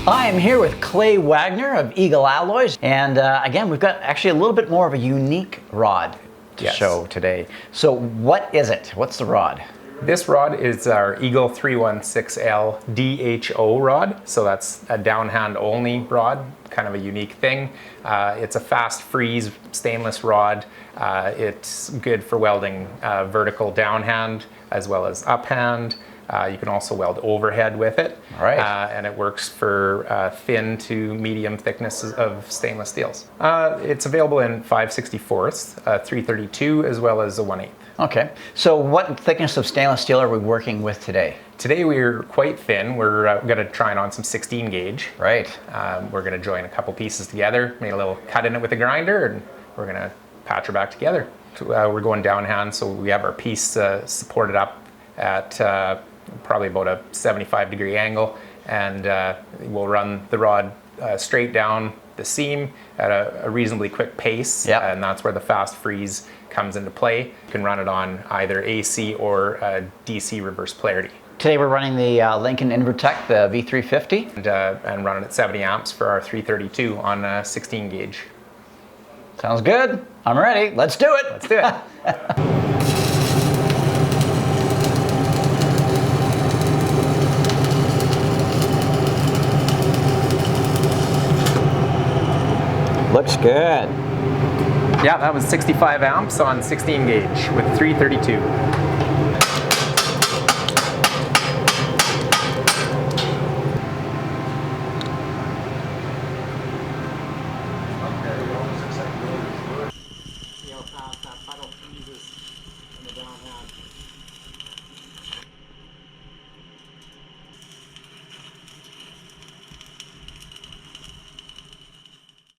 I am here with Clay Wagner of Eagle Alloys, and again, we've got actually a little bit more of a unique rod to show today. So what is it? What's the rod? This rod is our Eagle 316L DHO rod, so that's a downhand only rod, kind of a unique thing. It's a fast freeze stainless rod. It's good for welding vertical downhand as well as uphand. You can also weld overhead with it. Right. And it works for thin to medium thicknesses of stainless steels. It's available in 5/64, 332, as well as a 1/8. Okay, so what thickness of stainless steel are we working with today? Today we're quite thin. We're going to try it on some 16 gauge. Right. We're going to join a couple pieces together, made a little cut in it with a grinder, and we're going to patch her back together. So, we're going downhand, so we have our piece supported up at probably about a 75-degree angle, and we'll run the rod straight down the seam at a reasonably quick pace. Yep. And that's where the fast freeze comes into play. You can run it on either AC or DC reverse polarity. Today we're running the Lincoln Invertech, the V350. And running at 70 amps for our 332 on 16 gauge. Sounds good. I'm ready. Let's do it. Let's do it. Looks good. Yeah, that was 65 amps on 16 gauge with 332.